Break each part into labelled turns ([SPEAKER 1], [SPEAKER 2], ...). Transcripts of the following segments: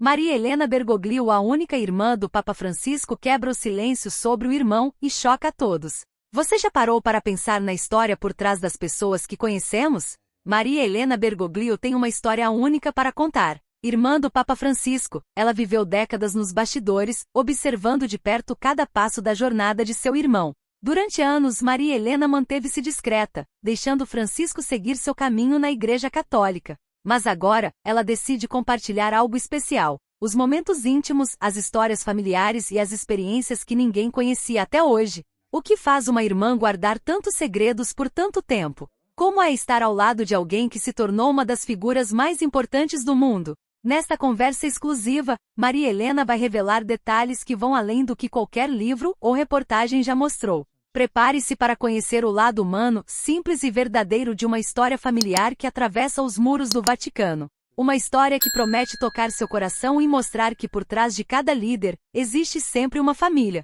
[SPEAKER 1] Maria Helena Bergoglio, a única irmã do Papa Francisco, quebra o silêncio sobre o irmão e choca a todos. Você já parou para pensar na história por trás das pessoas que conhecemos? Maria Helena Bergoglio tem uma história única para contar. Irmã do Papa Francisco, ela viveu décadas nos bastidores, observando de perto cada passo da jornada de seu irmão. Durante anos, Maria Helena manteve-se discreta, deixando Francisco seguir seu caminho na Igreja Católica. Mas agora, ela decide compartilhar algo especial: os momentos íntimos, as histórias familiares e as experiências que ninguém conhecia até hoje. O que faz uma irmã guardar tantos segredos por tanto tempo? Como é estar ao lado de alguém que se tornou uma das figuras mais importantes do mundo? Nesta conversa exclusiva, Maria Helena vai revelar detalhes que vão além do que qualquer livro ou reportagem já mostrou. Prepare-se para conhecer o lado humano, simples e verdadeiro de uma história familiar que atravessa os muros do Vaticano. Uma história que promete tocar seu coração e mostrar que por trás de cada líder, existe sempre uma família.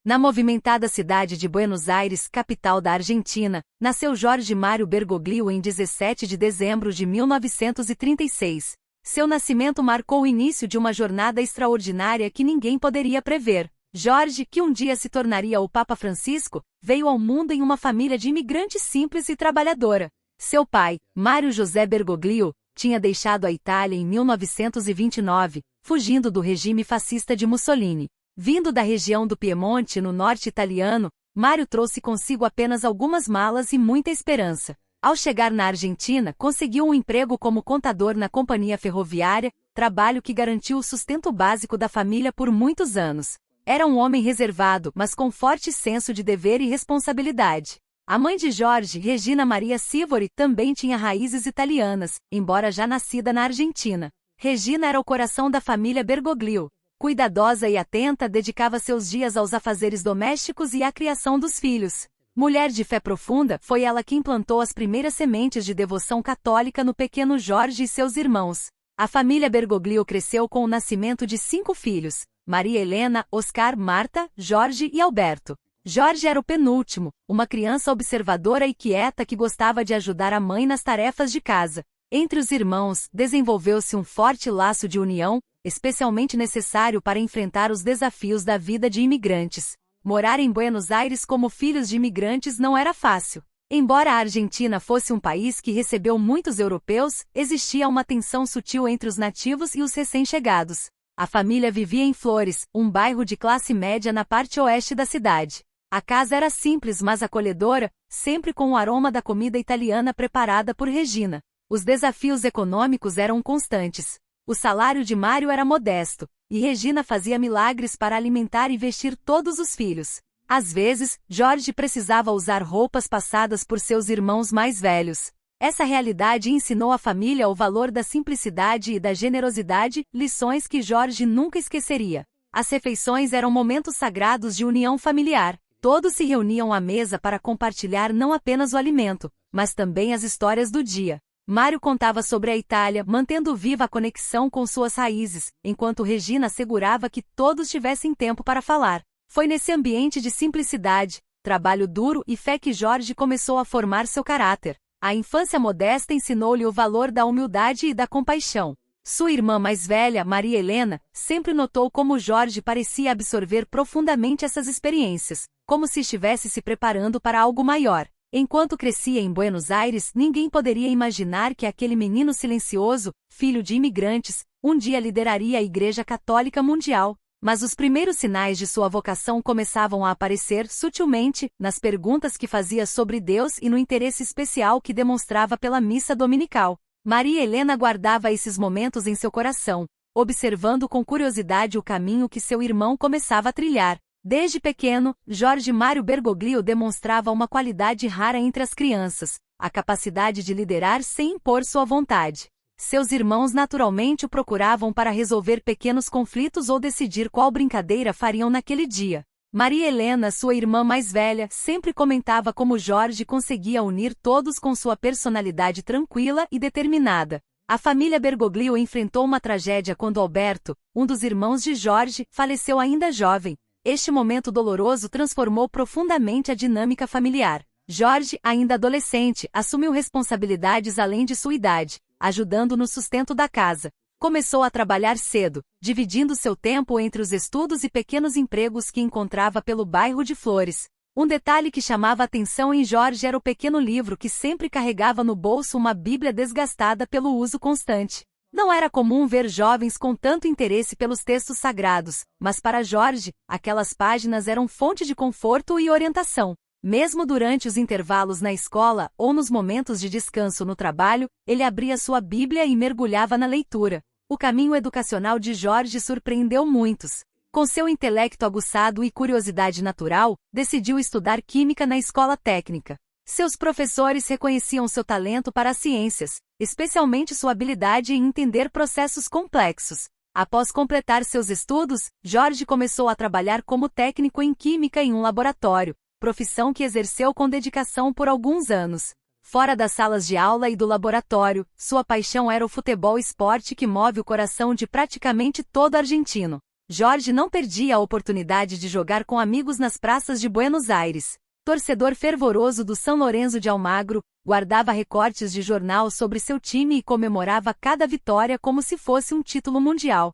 [SPEAKER 1] Na movimentada cidade de Buenos Aires, capital da Argentina, nasceu Jorge Mário Bergoglio em 17 de dezembro de 1936. Seu nascimento marcou o início de uma jornada extraordinária que ninguém poderia prever. Jorge, que um dia se tornaria o Papa Francisco, veio ao mundo em uma família de imigrantes simples e trabalhadora. Seu pai, Mário José Bergoglio, tinha deixado a Itália em 1929, fugindo do regime fascista de Mussolini. Vindo da região do Piemonte, no norte italiano, Mário trouxe consigo apenas algumas malas e muita esperança. Ao chegar na Argentina, conseguiu um emprego como contador na companhia ferroviária, trabalho que garantiu o sustento básico da família por muitos anos. Era um homem reservado, mas com forte senso de dever e responsabilidade. A mãe de Jorge, Regina Maria Sivori, também tinha raízes italianas, embora já nascida na Argentina. Regina era o coração da família Bergoglio. Cuidadosa e atenta, dedicava seus dias aos afazeres domésticos e à criação dos filhos. Mulher de fé profunda, foi ela que implantou as primeiras sementes de devoção católica no pequeno Jorge e seus irmãos. A família Bergoglio cresceu com o nascimento de 5 filhos: Maria Helena, Oscar, Marta, Jorge e Alberto. Jorge era o penúltimo, uma criança observadora e quieta que gostava de ajudar a mãe nas tarefas de casa. Entre os irmãos, desenvolveu-se um forte laço de união, especialmente necessário para enfrentar os desafios da vida de imigrantes. Morar em Buenos Aires como filhos de imigrantes não era fácil. Embora a Argentina fosse um país que recebeu muitos europeus, existia uma tensão sutil entre os nativos e os recém-chegados. A família vivia em Flores, um bairro de classe média na parte oeste da cidade. A casa era simples mas acolhedora, sempre com o aroma da comida italiana preparada por Regina. Os desafios econômicos eram constantes. O salário de Mário era modesto, e Regina fazia milagres para alimentar e vestir todos os filhos. Às vezes, Jorge precisava usar roupas passadas por seus irmãos mais velhos. Essa realidade ensinou à família o valor da simplicidade e da generosidade, lições que Jorge nunca esqueceria. As refeições eram momentos sagrados de união familiar. Todos se reuniam à mesa para compartilhar não apenas o alimento, mas também as histórias do dia. Mário contava sobre a Itália, mantendo viva a conexão com suas raízes, enquanto Regina assegurava que todos tivessem tempo para falar. Foi nesse ambiente de simplicidade, trabalho duro e fé que Jorge começou a formar seu caráter. A infância modesta ensinou-lhe o valor da humildade e da compaixão. Sua irmã mais velha, Maria Helena, sempre notou como Jorge parecia absorver profundamente essas experiências, como se estivesse se preparando para algo maior. Enquanto crescia em Buenos Aires, ninguém poderia imaginar que aquele menino silencioso, filho de imigrantes, um dia lideraria a Igreja Católica Mundial. Mas os primeiros sinais de sua vocação começavam a aparecer sutilmente, nas perguntas que fazia sobre Deus e no interesse especial que demonstrava pela missa dominical. Maria Helena guardava esses momentos em seu coração, observando com curiosidade o caminho que seu irmão começava a trilhar. Desde pequeno, Jorge Mário Bergoglio demonstrava uma qualidade rara entre as crianças: a capacidade de liderar sem impor sua vontade. Seus irmãos naturalmente o procuravam para resolver pequenos conflitos ou decidir qual brincadeira fariam naquele dia. Maria Helena, sua irmã mais velha, sempre comentava como Jorge conseguia unir todos com sua personalidade tranquila e determinada. A família Bergoglio enfrentou uma tragédia quando Alberto, um dos irmãos de Jorge, faleceu ainda jovem. Este momento doloroso transformou profundamente a dinâmica familiar. Jorge, ainda adolescente, assumiu responsabilidades além de sua idade, ajudando no sustento da casa. Começou a trabalhar cedo, dividindo seu tempo entre os estudos e pequenos empregos que encontrava pelo bairro de Flores. Um detalhe que chamava a atenção em Jorge era o pequeno livro que sempre carregava no bolso, uma Bíblia desgastada pelo uso constante. Não era comum ver jovens com tanto interesse pelos textos sagrados, mas para Jorge, aquelas páginas eram fonte de conforto e orientação. Mesmo durante os intervalos na escola ou nos momentos de descanso no trabalho, ele abria sua Bíblia e mergulhava na leitura. O caminho educacional de Jorge surpreendeu muitos. Com seu intelecto aguçado e curiosidade natural, decidiu estudar química na escola técnica. Seus professores reconheciam seu talento para as ciências, especialmente sua habilidade em entender processos complexos. Após completar seus estudos, Jorge começou a trabalhar como técnico em química em um laboratório, profissão que exerceu com dedicação por alguns anos. Fora das salas de aula e do laboratório, sua paixão era o futebol, esporte que move o coração de praticamente todo argentino. Jorge não perdia a oportunidade de jogar com amigos nas praças de Buenos Aires. Torcedor fervoroso do São Lourenço de Almagro, guardava recortes de jornal sobre seu time e comemorava cada vitória como se fosse um título mundial.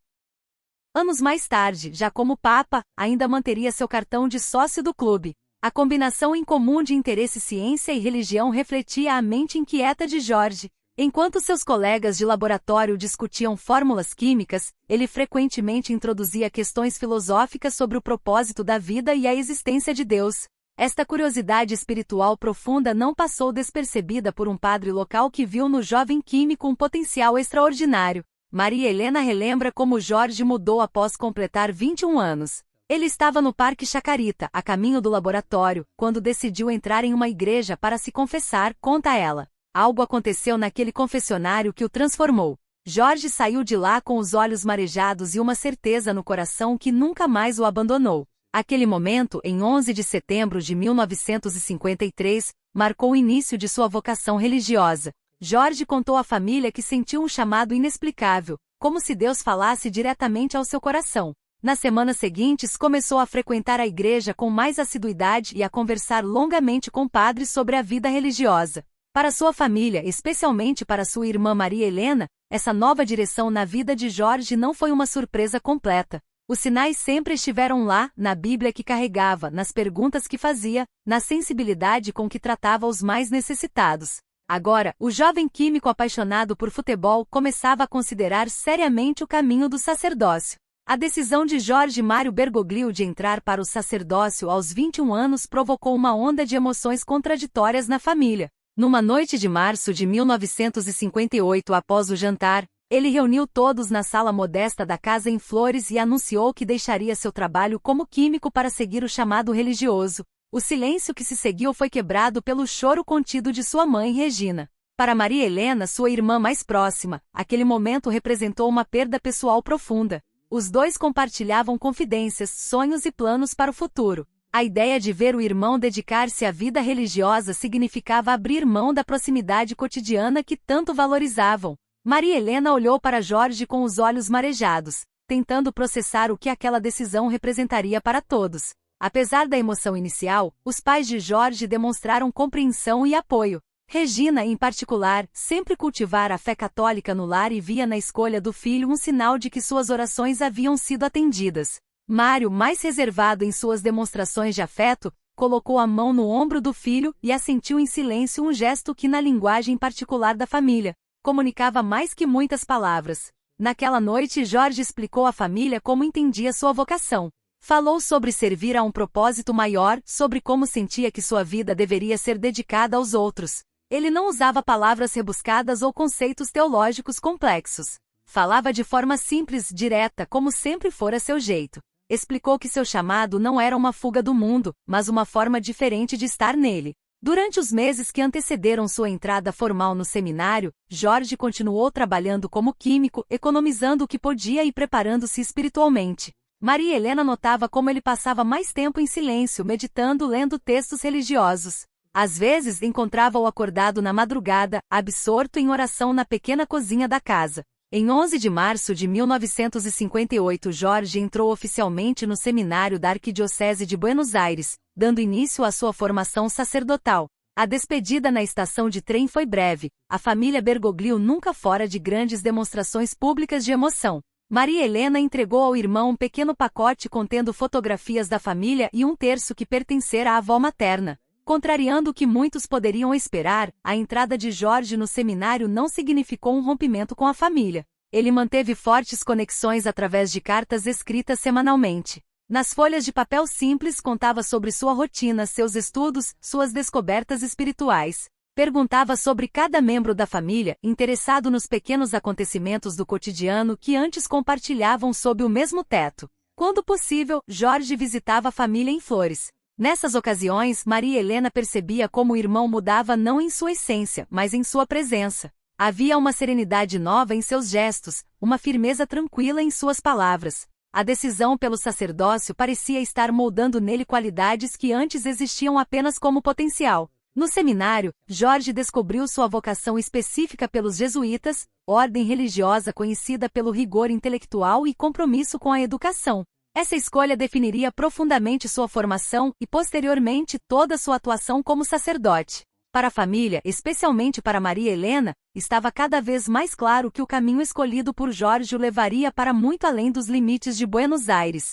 [SPEAKER 1] Anos mais tarde, já como papa, ainda manteria seu cartão de sócio do clube. A combinação incomum de interesse, ciência e religião refletia a mente inquieta de Jorge. Enquanto seus colegas de laboratório discutiam fórmulas químicas, ele frequentemente introduzia questões filosóficas sobre o propósito da vida e a existência de Deus. Esta curiosidade espiritual profunda não passou despercebida por um padre local que viu no jovem químico um potencial extraordinário. Maria Helena relembra como Jorge mudou após completar 21 anos. Ele estava no Parque Chacarita, a caminho do laboratório, quando decidiu entrar em uma igreja para se confessar, conta ela. Algo aconteceu naquele confessionário que o transformou. Jorge saiu de lá com os olhos marejados e uma certeza no coração que nunca mais o abandonou. Aquele momento, em 11 de setembro de 1953, marcou o início de sua vocação religiosa. Jorge contou à família que sentiu um chamado inexplicável, como se Deus falasse diretamente ao seu coração. Nas semanas seguintes, começou a frequentar a igreja com mais assiduidade e a conversar longamente com padres sobre a vida religiosa. Para sua família, especialmente para sua irmã Maria Helena, essa nova direção na vida de Jorge não foi uma surpresa completa. Os sinais sempre estiveram lá, na Bíblia que carregava, nas perguntas que fazia, na sensibilidade com que tratava os mais necessitados. Agora, o jovem químico apaixonado por futebol começava a considerar seriamente o caminho do sacerdócio. A decisão de Jorge Mário Bergoglio de entrar para o sacerdócio aos 21 anos provocou uma onda de emoções contraditórias na família. Numa noite de março de 1958, após o jantar, ele reuniu todos na sala modesta da casa em Flores e anunciou que deixaria seu trabalho como químico para seguir o chamado religioso. O silêncio que se seguiu foi quebrado pelo choro contido de sua mãe, Regina. Para Maria Helena, sua irmã mais próxima, aquele momento representou uma perda pessoal profunda. Os dois compartilhavam confidências, sonhos e planos para o futuro. A ideia de ver o irmão dedicar-se à vida religiosa significava abrir mão da proximidade cotidiana que tanto valorizavam. Maria Helena olhou para Jorge com os olhos marejados, tentando processar o que aquela decisão representaria para todos. Apesar da emoção inicial, os pais de Jorge demonstraram compreensão e apoio. Regina, em particular, sempre cultivara a fé católica no lar e via na escolha do filho um sinal de que suas orações haviam sido atendidas. Mário, mais reservado em suas demonstrações de afeto, colocou a mão no ombro do filho e assentiu em silêncio, um gesto que, na linguagem particular da família, comunicava mais que muitas palavras. Naquela noite, Jorge explicou à família como entendia sua vocação. Falou sobre servir a um propósito maior, sobre como sentia que sua vida deveria ser dedicada aos outros. Ele não usava palavras rebuscadas ou conceitos teológicos complexos. Falava de forma simples, direta, como sempre fora seu jeito. Explicou que seu chamado não era uma fuga do mundo, mas uma forma diferente de estar nele. Durante os meses que antecederam sua entrada formal no seminário, Jorge continuou trabalhando como químico, economizando o que podia e preparando-se espiritualmente. Maria Helena notava como ele passava mais tempo em silêncio, meditando, lendo textos religiosos. Às vezes, encontrava-o acordado na madrugada, absorto em oração na pequena cozinha da casa. Em 11 de março de 1958, Jorge entrou oficialmente no seminário da Arquidiocese de Buenos Aires, dando início à sua formação sacerdotal. A despedida na estação de trem foi breve. A família Bergoglio nunca fora de grandes demonstrações públicas de emoção. Maria Helena entregou ao irmão um pequeno pacote contendo fotografias da família e um terço que pertencera à avó materna. Contrariando o que muitos poderiam esperar, a entrada de Jorge no seminário não significou um rompimento com a família. Ele manteve fortes conexões através de cartas escritas semanalmente. Nas folhas de papel simples contava sobre sua rotina, seus estudos, suas descobertas espirituais. Perguntava sobre cada membro da família, interessado nos pequenos acontecimentos do cotidiano que antes compartilhavam sob o mesmo teto. Quando possível, Jorge visitava a família em Flores. Nessas ocasiões, Maria Helena percebia como o irmão mudava não em sua essência, mas em sua presença. Havia uma serenidade nova em seus gestos, uma firmeza tranquila em suas palavras. A decisão pelo sacerdócio parecia estar moldando nele qualidades que antes existiam apenas como potencial. No seminário, Jorge descobriu sua vocação específica pelos jesuítas, ordem religiosa conhecida pelo rigor intelectual e compromisso com a educação. Essa escolha definiria profundamente sua formação e, posteriormente, toda sua atuação como sacerdote. Para a família, especialmente para Maria Helena, estava cada vez mais claro que o caminho escolhido por Jorge o levaria para muito além dos limites de Buenos Aires.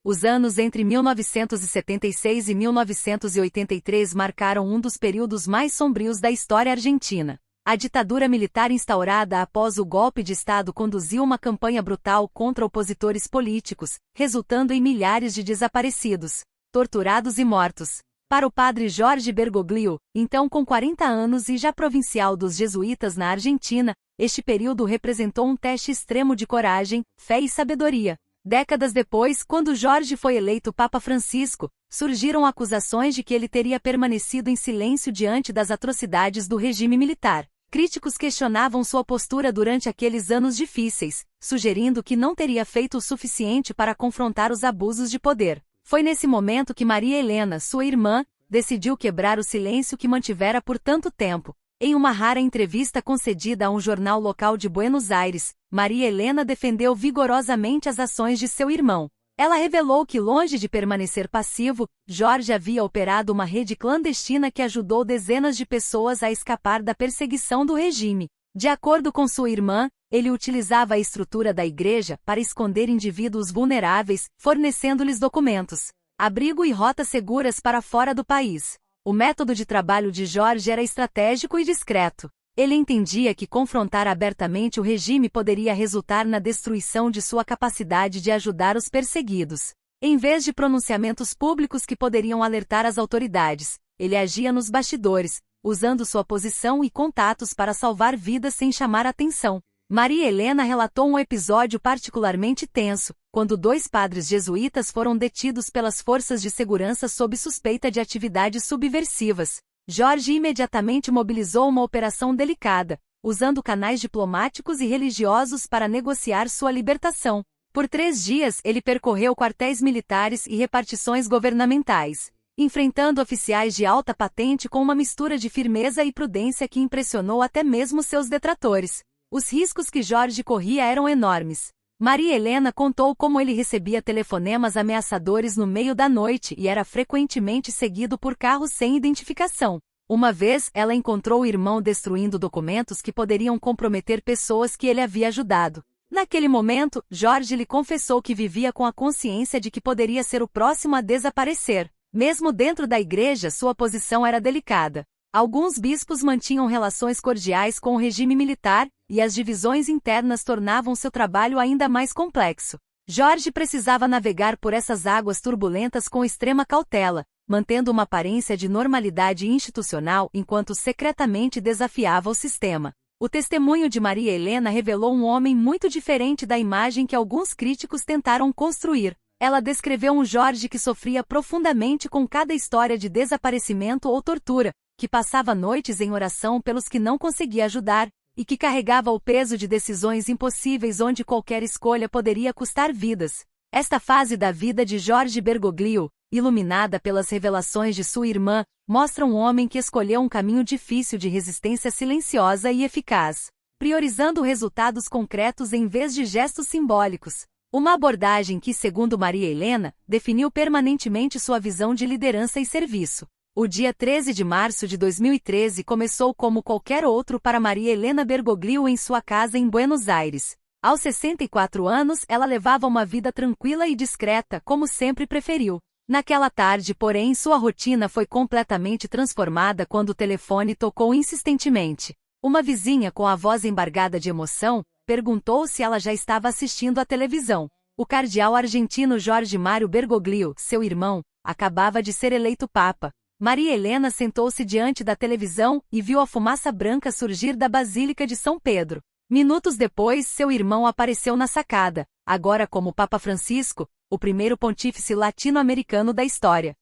[SPEAKER 1] Os anos entre 1976 e 1983 marcaram um dos períodos mais sombrios da história argentina. A ditadura militar instaurada após o golpe de Estado conduziu uma campanha brutal contra opositores políticos, resultando em milhares de desaparecidos, torturados e mortos. Para o padre Jorge Bergoglio, então com 40 anos e já provincial dos jesuítas na Argentina, este período representou um teste extremo de coragem, fé e sabedoria. Décadas depois, quando Jorge foi eleito Papa Francisco, surgiram acusações de que ele teria permanecido em silêncio diante das atrocidades do regime militar. Críticos questionavam sua postura durante aqueles anos difíceis, sugerindo que não teria feito o suficiente para confrontar os abusos de poder. Foi nesse momento que Maria Helena, sua irmã, decidiu quebrar o silêncio que mantivera por tanto tempo. Em uma rara entrevista concedida a um jornal local de Buenos Aires, Maria Helena defendeu vigorosamente as ações de seu irmão. Ela revelou que, longe de permanecer passivo, Jorge havia operado uma rede clandestina que ajudou dezenas de pessoas a escapar da perseguição do regime. De acordo com sua irmã, ele utilizava a estrutura da igreja para esconder indivíduos vulneráveis, fornecendo-lhes documentos, abrigo e rotas seguras para fora do país. O método de trabalho de Jorge era estratégico e discreto. Ele entendia que confrontar abertamente o regime poderia resultar na destruição de sua capacidade de ajudar os perseguidos. Em vez de pronunciamentos públicos que poderiam alertar as autoridades, ele agia nos bastidores, usando sua posição e contatos para salvar vidas sem chamar atenção. Maria Helena relatou um episódio particularmente tenso, quando 2 padres jesuítas foram detidos pelas forças de segurança sob suspeita de atividades subversivas. Jorge imediatamente mobilizou uma operação delicada, usando canais diplomáticos e religiosos para negociar sua libertação. Por 3 dias ele percorreu quartéis militares e repartições governamentais, enfrentando oficiais de alta patente com uma mistura de firmeza e prudência que impressionou até mesmo seus detratores. Os riscos que Jorge corria eram enormes. Maria Helena contou como ele recebia telefonemas ameaçadores no meio da noite e era frequentemente seguido por carros sem identificação. Uma vez, ela encontrou o irmão destruindo documentos que poderiam comprometer pessoas que ele havia ajudado. Naquele momento, Jorge lhe confessou que vivia com a consciência de que poderia ser o próximo a desaparecer. Mesmo dentro da igreja, sua posição era delicada. Alguns bispos mantinham relações cordiais com o regime militar, e as divisões internas tornavam seu trabalho ainda mais complexo. Jorge precisava navegar por essas águas turbulentas com extrema cautela, mantendo uma aparência de normalidade institucional enquanto secretamente desafiava o sistema. O testemunho de Maria Helena revelou um homem muito diferente da imagem que alguns críticos tentaram construir. Ela descreveu um Jorge que sofria profundamente com cada história de desaparecimento ou tortura, que passava noites em oração pelos que não conseguia ajudar, e que carregava o peso de decisões impossíveis onde qualquer escolha poderia custar vidas. Esta fase da vida de Jorge Bergoglio, iluminada pelas revelações de sua irmã, mostra um homem que escolheu um caminho difícil de resistência silenciosa e eficaz, priorizando resultados concretos em vez de gestos simbólicos. Uma abordagem que, segundo Maria Helena, definiu permanentemente sua visão de liderança e serviço. O dia 13 de março de 2013 começou como qualquer outro para Maria Helena Bergoglio em sua casa em Buenos Aires. Aos 64 anos, ela levava uma vida tranquila e discreta, como sempre preferiu. Naquela tarde, porém, sua rotina foi completamente transformada quando o telefone tocou insistentemente. Uma vizinha com a voz embargada de emoção perguntou se ela já estava assistindo à televisão. O cardeal argentino Jorge Mário Bergoglio, seu irmão, acabava de ser eleito papa. Maria Helena sentou-se diante da televisão e viu a fumaça branca surgir da Basílica de São Pedro. Minutos depois, seu irmão apareceu na sacada, agora como Papa Francisco, o primeiro pontífice latino-americano da história.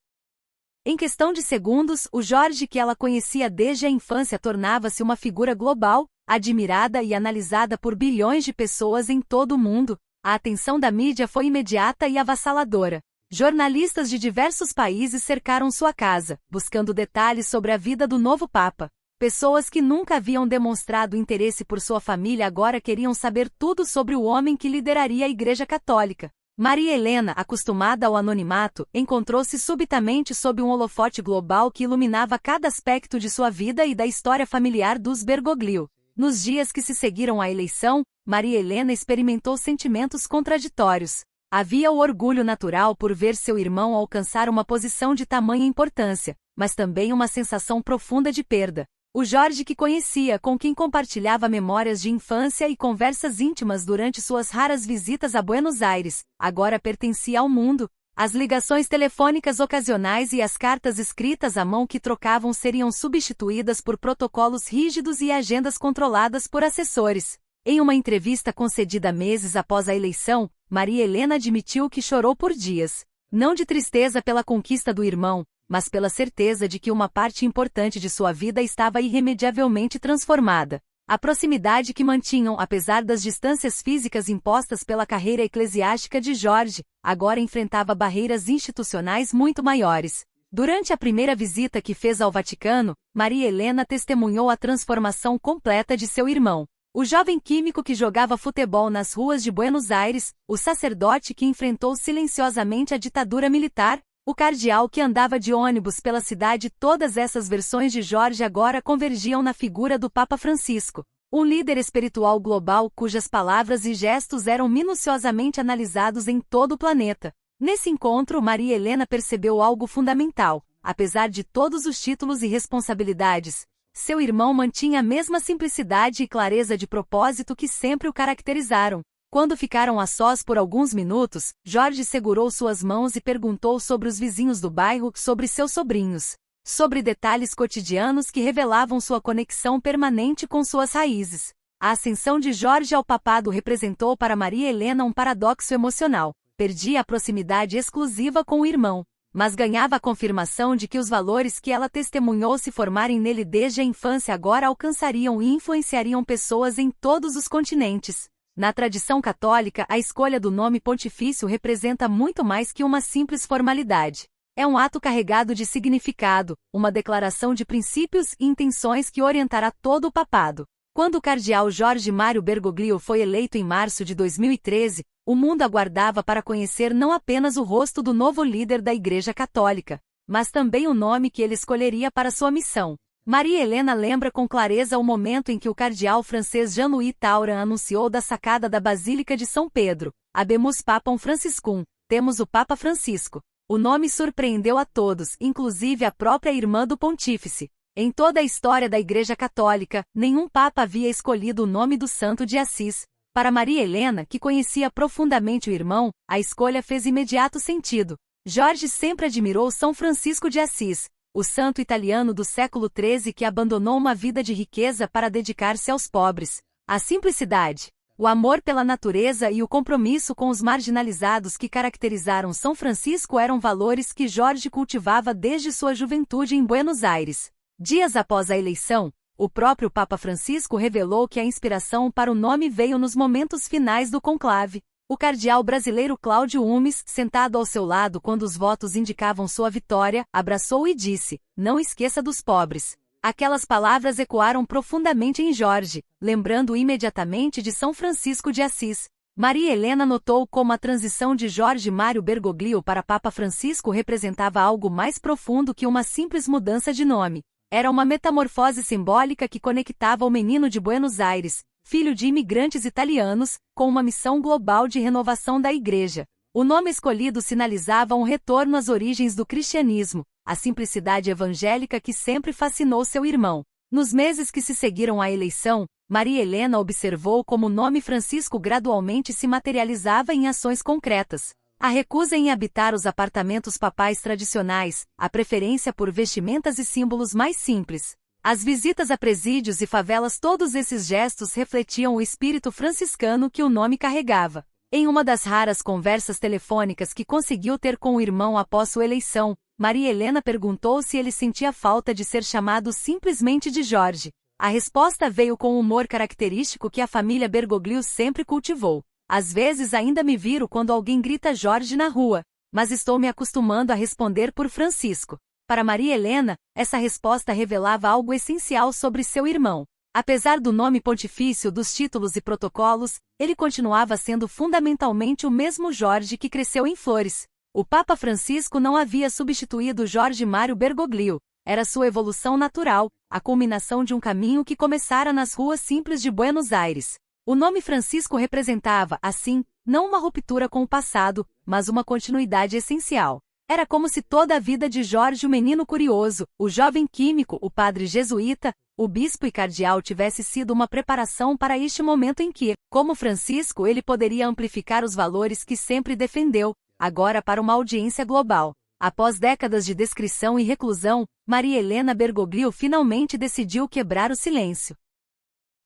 [SPEAKER 1] Em questão de segundos, o Jorge que ela conhecia desde a infância tornava-se uma figura global, admirada e analisada por bilhões de pessoas em todo o mundo. A atenção da mídia foi imediata e avassaladora. Jornalistas de diversos países cercaram sua casa, buscando detalhes sobre a vida do novo Papa. Pessoas que nunca haviam demonstrado interesse por sua família agora queriam saber tudo sobre o homem que lideraria a Igreja Católica. Maria Helena, acostumada ao anonimato, encontrou-se subitamente sob um holofote global que iluminava cada aspecto de sua vida e da história familiar dos Bergoglio. Nos dias que se seguiram à eleição, Maria Helena experimentou sentimentos contraditórios. Havia o orgulho natural por ver seu irmão alcançar uma posição de tamanha importância, mas também uma sensação profunda de perda. O Jorge que conhecia, com quem compartilhava memórias de infância e conversas íntimas durante suas raras visitas a Buenos Aires, agora pertencia ao mundo. As ligações telefônicas ocasionais e as cartas escritas à mão que trocavam seriam substituídas por protocolos rígidos e agendas controladas por assessores. Em uma entrevista concedida meses após a eleição, Maria Helena admitiu que chorou por dias. Não de tristeza pela conquista do irmão, mas pela certeza de que uma parte importante de sua vida estava irremediavelmente transformada. A proximidade que mantinham, apesar das distâncias físicas impostas pela carreira eclesiástica de Jorge, agora enfrentava barreiras institucionais muito maiores. Durante a primeira visita que fez ao Vaticano, Maria Helena testemunhou a transformação completa de seu irmão. O jovem químico que jogava futebol nas ruas de Buenos Aires, o sacerdote que enfrentou silenciosamente a ditadura militar, o cardeal que andava de ônibus pela cidade, todas essas versões de Jorge agora convergiam na figura do Papa Francisco, um líder espiritual global cujas palavras e gestos eram minuciosamente analisados em todo o planeta. Nesse encontro, Maria Helena percebeu algo fundamental. Apesar de todos os títulos e responsabilidades, seu irmão mantinha a mesma simplicidade e clareza de propósito que sempre o caracterizaram. Quando ficaram a sós por alguns minutos, Jorge segurou suas mãos e perguntou sobre os vizinhos do bairro, sobre seus sobrinhos, sobre detalhes cotidianos que revelavam sua conexão permanente com suas raízes. A ascensão de Jorge ao papado representou para Maria Helena um paradoxo emocional. Perdia a proximidade exclusiva com o irmão, mas ganhava a confirmação de que os valores que ela testemunhou se formarem nele desde a infância agora alcançariam e influenciariam pessoas em todos os continentes. Na tradição católica, a escolha do nome pontifício representa muito mais que uma simples formalidade. É um ato carregado de significado, uma declaração de princípios e intenções que orientará todo o papado. Quando o cardeal Jorge Mário Bergoglio foi eleito em março de 2013, o mundo aguardava para conhecer não apenas o rosto do novo líder da Igreja Católica, mas também o nome que ele escolheria para sua missão. Maria Helena lembra com clareza o momento em que o cardeal francês Jean-Louis Tauran anunciou da sacada da Basílica de São Pedro: "Habemus Papam Franciscum", temos o Papa Francisco. O nome surpreendeu a todos, inclusive a própria irmã do pontífice. Em toda a história da Igreja Católica, nenhum papa havia escolhido o nome do santo de Assis. Para Maria Helena, que conhecia profundamente o irmão, a escolha fez imediato sentido. Jorge sempre admirou São Francisco de Assis, o santo italiano do século XIII que abandonou uma vida de riqueza para dedicar-se aos pobres. A simplicidade, o amor pela natureza e o compromisso com os marginalizados que caracterizaram São Francisco eram valores que Jorge cultivava desde sua juventude em Buenos Aires. Dias após a eleição, o próprio Papa Francisco revelou que a inspiração para o nome veio nos momentos finais do conclave. O cardeal brasileiro Cláudio Umes, sentado ao seu lado quando os votos indicavam sua vitória, abraçou-o e disse: "Não esqueça dos pobres." Aquelas palavras ecoaram profundamente em Jorge, lembrando imediatamente de São Francisco de Assis. Maria Helena notou como a transição de Jorge Mário Bergoglio para Papa Francisco representava algo mais profundo que uma simples mudança de nome. Era uma metamorfose simbólica que conectava o menino de Buenos Aires, filho de imigrantes italianos, com uma missão global de renovação da Igreja. O nome escolhido sinalizava um retorno às origens do cristianismo, a simplicidade evangélica que sempre fascinou seu irmão. Nos meses que se seguiram à eleição, Maria Helena observou como o nome Francisco gradualmente se materializava em ações concretas. A recusa em habitar os apartamentos papais tradicionais, a preferência por vestimentas e símbolos mais simples. As visitas a presídios e favelas, todos esses gestos refletiam o espírito franciscano que o nome carregava. Em uma das raras conversas telefônicas que conseguiu ter com o irmão após sua eleição, Maria Helena perguntou se ele sentia falta de ser chamado simplesmente de Jorge. A resposta veio com o humor característico que a família Bergoglio sempre cultivou. Às vezes ainda me viro quando alguém grita Jorge na rua, mas estou me acostumando a responder por Francisco. Para Maria Helena, essa resposta revelava algo essencial sobre seu irmão. Apesar do nome pontifício, dos títulos e protocolos, ele continuava sendo fundamentalmente o mesmo Jorge que cresceu em Flores. O Papa Francisco não havia substituído Jorge Mário Bergoglio. Era sua evolução natural, a culminação de um caminho que começara nas ruas simples de Buenos Aires. O nome Francisco representava, assim, não uma ruptura com o passado, mas uma continuidade essencial. Era como se toda a vida de Jorge, o menino curioso, o jovem químico, o padre jesuíta, o bispo e cardeal tivesse sido uma preparação para este momento em que, como Francisco, ele poderia amplificar os valores que sempre defendeu, agora para uma audiência global. Após décadas de descrição e reclusão, Maria Helena Bergoglio finalmente decidiu quebrar o silêncio.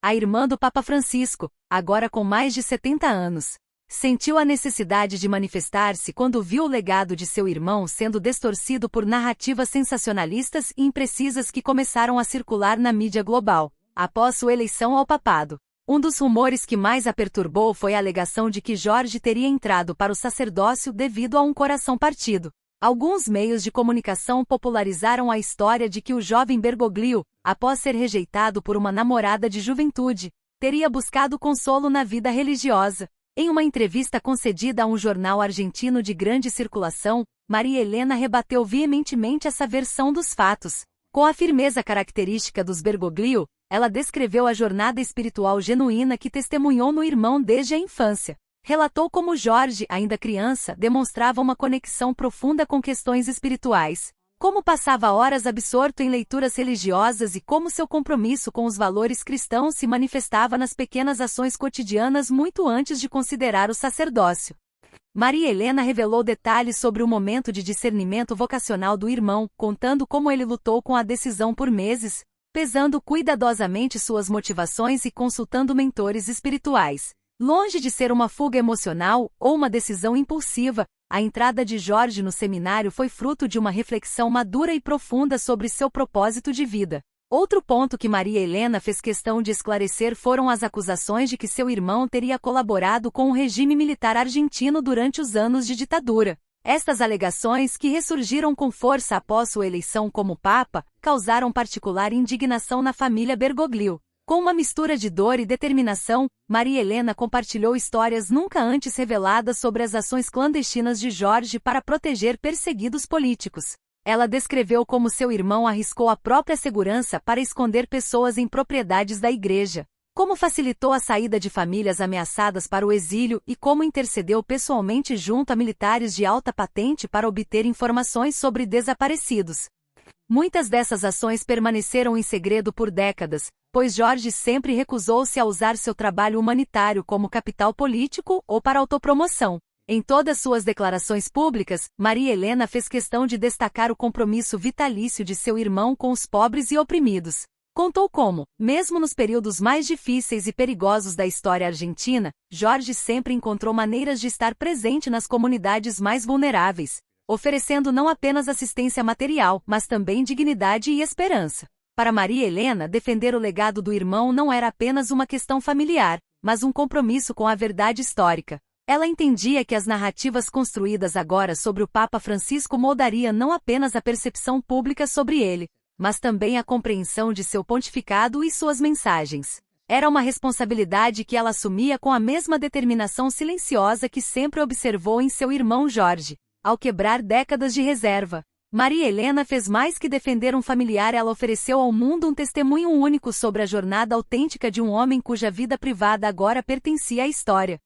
[SPEAKER 1] A irmã do Papa Francisco, agora com mais de 70 anos, sentiu a necessidade de manifestar-se quando viu o legado de seu irmão sendo distorcido por narrativas sensacionalistas e imprecisas que começaram a circular na mídia global, após sua eleição ao papado. Um dos rumores que mais a perturbou foi a alegação de que Jorge teria entrado para o sacerdócio devido a um coração partido. Alguns meios de comunicação popularizaram a história de que o jovem Bergoglio, após ser rejeitado por uma namorada de juventude, teria buscado consolo na vida religiosa. Em uma entrevista concedida a um jornal argentino de grande circulação, Maria Helena rebateu veementemente essa versão dos fatos. Com a firmeza característica dos Bergoglio, ela descreveu a jornada espiritual genuína que testemunhou no irmão desde a infância. Relatou como Jorge, ainda criança, demonstrava uma conexão profunda com questões espirituais, como passava horas absorto em leituras religiosas e como seu compromisso com os valores cristãos se manifestava nas pequenas ações cotidianas muito antes de considerar o sacerdócio. Maria Helena revelou detalhes sobre o momento de discernimento vocacional do irmão, contando como ele lutou com a decisão por meses, pesando cuidadosamente suas motivações e consultando mentores espirituais. Longe de ser uma fuga emocional ou uma decisão impulsiva, a entrada de Jorge no seminário foi fruto de uma reflexão madura e profunda sobre seu propósito de vida. Outro ponto que Maria Helena fez questão de esclarecer foram as acusações de que seu irmão teria colaborado com o regime militar argentino durante os anos de ditadura. Estas alegações, que ressurgiram com força após sua eleição como Papa, causaram particular indignação na família Bergoglio. Com uma mistura de dor e determinação, Maria Helena compartilhou histórias nunca antes reveladas sobre as ações clandestinas de Jorge para proteger perseguidos políticos. Ela descreveu como seu irmão arriscou a própria segurança para esconder pessoas em propriedades da igreja, como facilitou a saída de famílias ameaçadas para o exílio e como intercedeu pessoalmente junto a militares de alta patente para obter informações sobre desaparecidos. Muitas dessas ações permaneceram em segredo por décadas, pois Jorge sempre recusou-se a usar seu trabalho humanitário como capital político ou para autopromoção. Em todas suas declarações públicas, Maria Helena fez questão de destacar o compromisso vitalício de seu irmão com os pobres e oprimidos. Contou como, mesmo nos períodos mais difíceis e perigosos da história argentina, Jorge sempre encontrou maneiras de estar presente nas comunidades mais vulneráveis, oferecendo não apenas assistência material, mas também dignidade e esperança. Para Maria Helena, defender o legado do irmão não era apenas uma questão familiar, mas um compromisso com a verdade histórica. Ela entendia que as narrativas construídas agora sobre o Papa Francisco moldariam não apenas a percepção pública sobre ele, mas também a compreensão de seu pontificado e suas mensagens. Era uma responsabilidade que ela assumia com a mesma determinação silenciosa que sempre observou em seu irmão Jorge. Ao quebrar décadas de reserva, Maria Helena fez mais que defender um familiar, ela ofereceu ao mundo um testemunho único sobre a jornada autêntica de um homem cuja vida privada agora pertencia à história.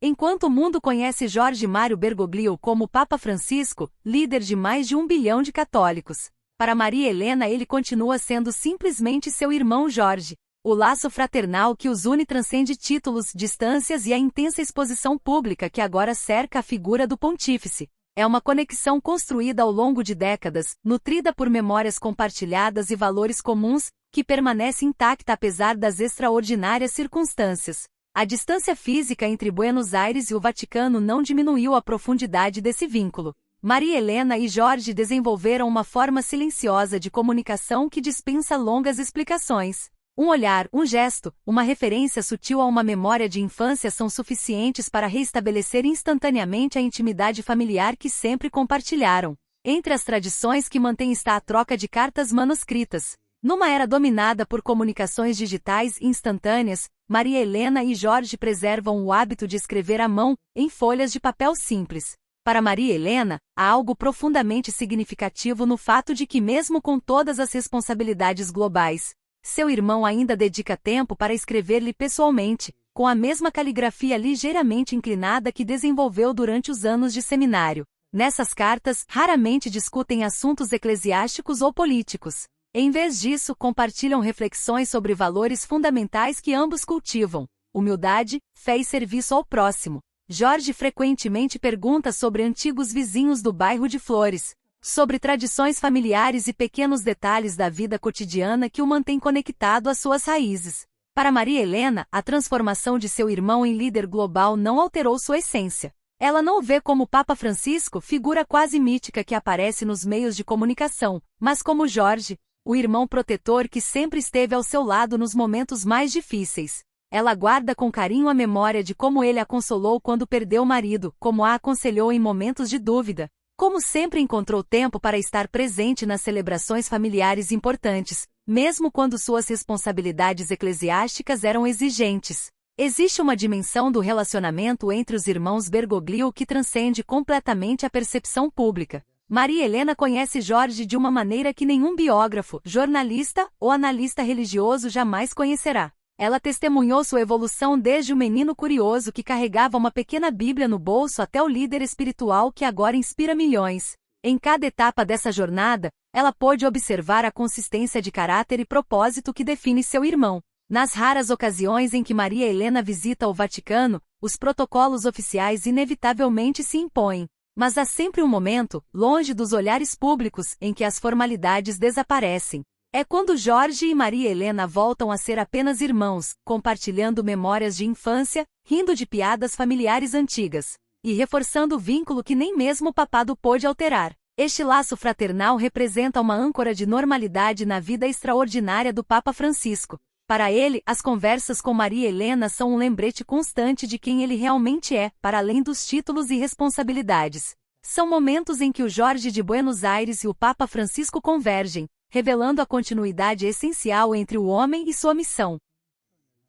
[SPEAKER 1] Enquanto o mundo conhece Jorge Mário Bergoglio como Papa Francisco, líder de mais de 1 bilhão de católicos, para Maria Helena ele continua sendo simplesmente seu irmão Jorge. O laço fraternal que os une transcende títulos, distâncias e a intensa exposição pública que agora cerca a figura do pontífice. É uma conexão construída ao longo de décadas, nutrida por memórias compartilhadas e valores comuns, que permanece intacta apesar das extraordinárias circunstâncias. A distância física entre Buenos Aires e o Vaticano não diminuiu a profundidade desse vínculo. Maria Helena e Jorge desenvolveram uma forma silenciosa de comunicação que dispensa longas explicações. Um olhar, um gesto, uma referência sutil a uma memória de infância são suficientes para reestabelecer instantaneamente a intimidade familiar que sempre compartilharam. Entre as tradições que mantém está a troca de cartas manuscritas. Numa era dominada por comunicações digitais instantâneas, Maria Helena e Jorge preservam o hábito de escrever à mão, em folhas de papel simples. Para Maria Helena, há algo profundamente significativo no fato de que mesmo com todas as responsabilidades globais, seu irmão ainda dedica tempo para escrever-lhe pessoalmente, com a mesma caligrafia ligeiramente inclinada que desenvolveu durante os anos de seminário. Nessas cartas, raramente discutem assuntos eclesiásticos ou políticos. Em vez disso, compartilham reflexões sobre valores fundamentais que ambos cultivam: humildade, fé e serviço ao próximo. Jorge frequentemente pergunta sobre antigos vizinhos do bairro de Flores, sobre tradições familiares e pequenos detalhes da vida cotidiana que o mantém conectado às suas raízes. Para Maria Helena, a transformação de seu irmão em líder global não alterou sua essência. Ela não o vê como Papa Francisco, figura quase mítica que aparece nos meios de comunicação, mas como Jorge, o irmão protetor que sempre esteve ao seu lado nos momentos mais difíceis. Ela guarda com carinho a memória de como ele a consolou quando perdeu o marido, como a aconselhou em momentos de dúvida, como sempre encontrou tempo para estar presente nas celebrações familiares importantes, mesmo quando suas responsabilidades eclesiásticas eram exigentes. Existe uma dimensão do relacionamento entre os irmãos Bergoglio que transcende completamente a percepção pública. Maria Helena conhece Jorge de uma maneira que nenhum biógrafo, jornalista ou analista religioso jamais conhecerá. Ela testemunhou sua evolução desde o menino curioso que carregava uma pequena Bíblia no bolso até o líder espiritual que agora inspira milhões. Em cada etapa dessa jornada, ela pôde observar a consistência de caráter e propósito que define seu irmão. Nas raras ocasiões em que Maria Helena visita o Vaticano, os protocolos oficiais inevitavelmente se impõem. Mas há sempre um momento, longe dos olhares públicos, em que as formalidades desaparecem. É quando Jorge e Maria Helena voltam a ser apenas irmãos, compartilhando memórias de infância, rindo de piadas familiares antigas, e reforçando o vínculo que nem mesmo o papado pôde alterar. Este laço fraternal representa uma âncora de normalidade na vida extraordinária do Papa Francisco. Para ele, as conversas com Maria Helena são um lembrete constante de quem ele realmente é, para além dos títulos e responsabilidades. São momentos em que o Jorge de Buenos Aires e o Papa Francisco convergem, revelando a continuidade essencial entre o homem e sua missão.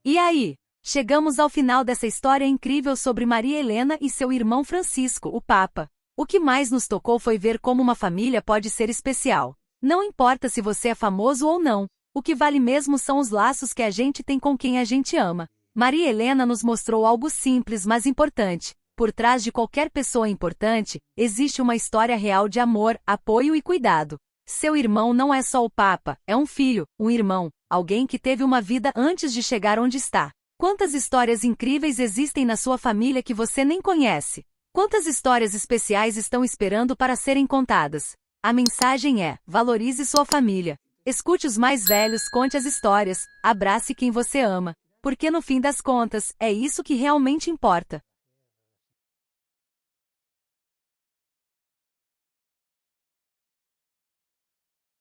[SPEAKER 1] E aí? Chegamos ao final dessa história incrível sobre Maria Helena e seu irmão Francisco, o Papa. O que mais nos tocou foi ver como uma família pode ser especial. Não importa se você é famoso ou não. O que vale mesmo são os laços que a gente tem com quem a gente ama. Maria Helena nos mostrou algo simples mas importante. Por trás de qualquer pessoa importante, existe uma história real de amor, apoio e cuidado. Seu irmão não é só o Papa, é um filho, um irmão, alguém que teve uma vida antes de chegar onde está. Quantas histórias incríveis existem na sua família que você nem conhece? Quantas histórias especiais estão esperando para serem contadas? A mensagem é: valorize sua família. Escute os mais velhos, conte as histórias, abrace quem você ama. Porque no fim das contas, é isso que realmente importa.